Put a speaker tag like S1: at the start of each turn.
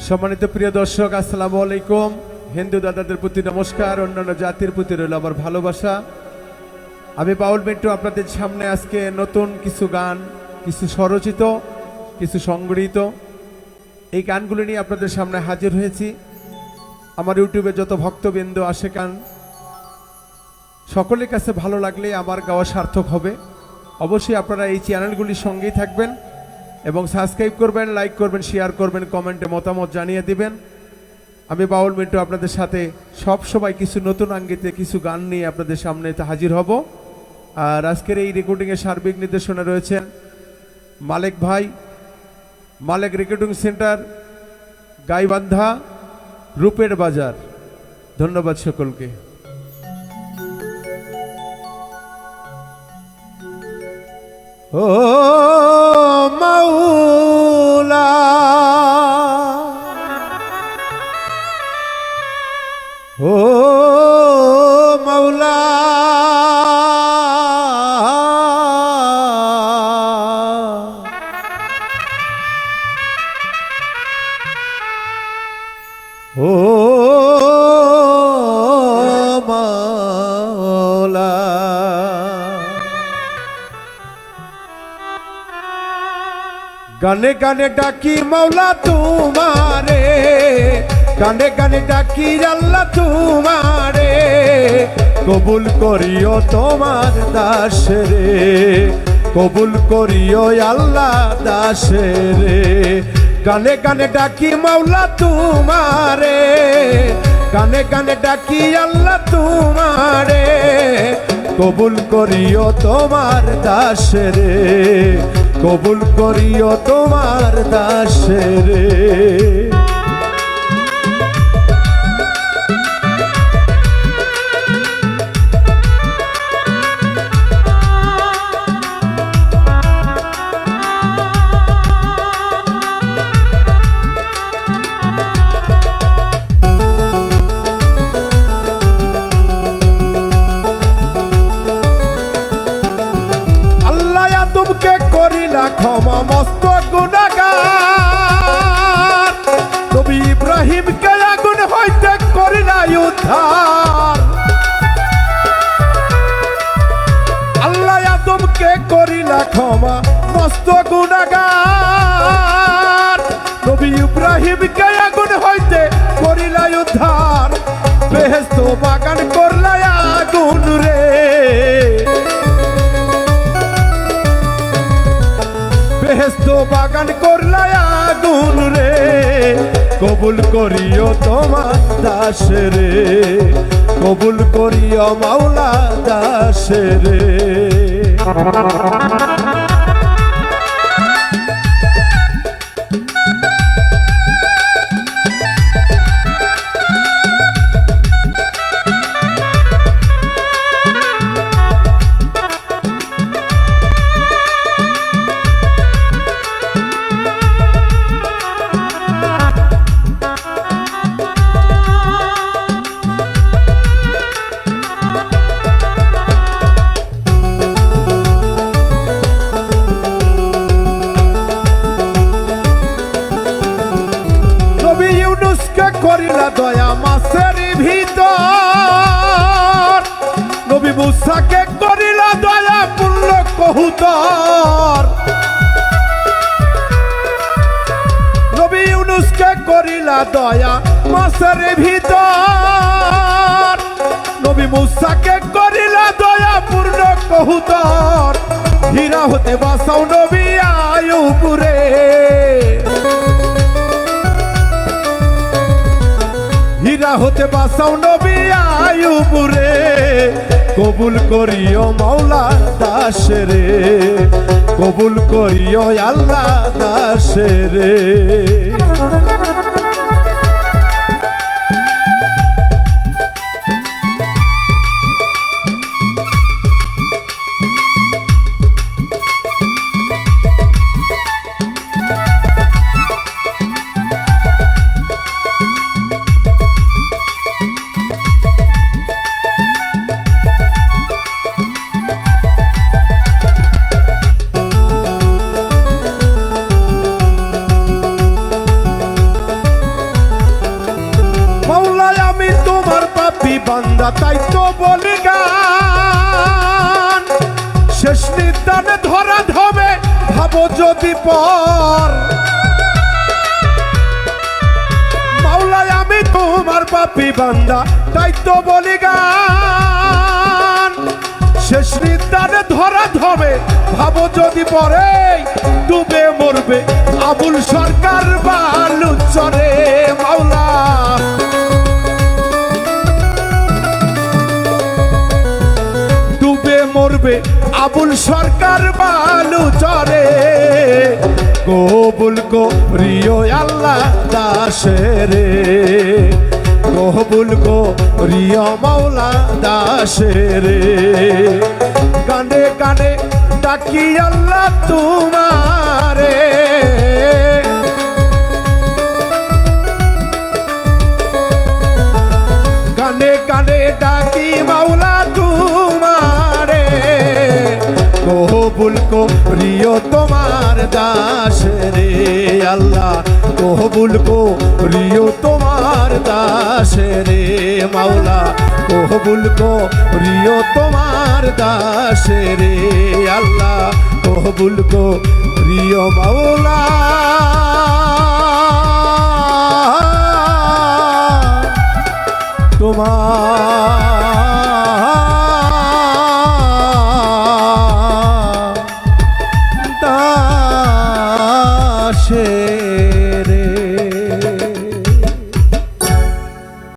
S1: সম্মানিত প্রিয় দর্শক, আসসালামু আলাইকুম। হিন্দু দাদাদের প্রতি নমস্কার, অন্যান্য জাতির প্রতি রইল আমার ভালোবাসা। আমি বাউল মিন্টু আপনাদের সামনে আজকে নতুন কিছু গান, কিছু স্বরচিত, কিছু সংগৃহীত এই গানগুলো নিয়ে আপনাদের সামনে হাজির হয়েছি। আমার ইউটিউবে যত ভক্তবৃন্দ আশেকান সকলের কাছে ভালো লাগলে আমার গাওয়া সার্থক হবে। অবশ্যই আপনারা এই চ্যানেলগুলির সঙ্গেই থাকবেন এবং সাবস্ক্রাইব করবেন, লাইক করবেন, শেয়ার করবেন, কমেন্টে মতামত জানিয়ে দিবেন। আমি বাউল মিন্টু আপনাদের সাথে সব সময় কিছু নতুন আঙ্গিতে কিছু গান নিয়ে আপনাদের সামনে হাজির হব। আর আজকের এই রেকর্ডিংয়ের সার্বিক নির্দেশনা রয়েছেন মালেক ভাই, মালেক রেকর্ডিং সেন্টার, গাইবান্ধা, রূপের বাজার। ধন্যবাদ সকলকে। ও মাওলা, ও মাওলা, ও মাওলা, গানে গানে ডাকি মাওলা তোমারে, গানে গানে ডাকি আল্লাহ তোমারে, কবুল করিও তোমার দাসরে, কবুল করিও আল্লাহ দাসরে। গানে গানে ডাকি মাওলা তোমারে, গানে গানে ডাকি আল্লাহ তোমারে, কবুল করিও তোমার দাসরে, কবুল করিও তোমার দাসরে। করিলা ক্ষমা মস্ত গুনাহগার, নবী ইব্রাহিমকে আগুন হইতে করিলা উদ্ধার। আল্লাহ আদমকে করিলা ক্ষমা মস্ত গুনাহগার, নবী ইব্রাহিমকে আগুন হইতে করিলা উদ্ধার। বেহেশত বাগান করলা আগুন রে, বেহেশত বাগান করলা আগুন রে, কবুল করিও তোমার দাসরে, কবুল করিও মাওলা দাসরে। করিলা দয়া মাছের ভিতর, নবী মুসাকে করিলা দয়া পূর্ণ কহুতর, নবী ইউনুসকে করিলা দয়া মাছের ভিতর, নবী মুসাকে করিলা দয়া পূর্ণ কহুতর। হীরা হতে বাঁচাও নবী আয়ুব রে, হীরা হতে বাঁচাও নবী আয়ুব রে, কবুল করিও মাওলা দাসরে, কবুল করিও আল্লাহ দাসরে। বান্দা তাই তো বলি গান শেষ নিদানে ধরা ধবে ভাবো যদি পর মাওলাই আমি তোমার পাপী বান্দা তাই তো বলি গান শেষ নিদানে ধরা ধবে ভাবো যদি পরে ডুবে মরবে আবুল সরকার বালু চরে মাওলা ডুবে মরবে আবুল সরকার বালু চরে কবুল করিও আল্লাহ দাসেরে কবুল করিও মাওলা দাসেরে কানে কানে ডাকি আল্লাহ তোমারে কানে কানে ডাকি মাওলা তোমারে কবুল করিও তোমার দাসেরে আল্লাহ কবুল করিও তোমার দাসেরে মাওলা কবুল করিও তোমার দাসেরে আল্লাহ কবুল করিও মাওলা তোমার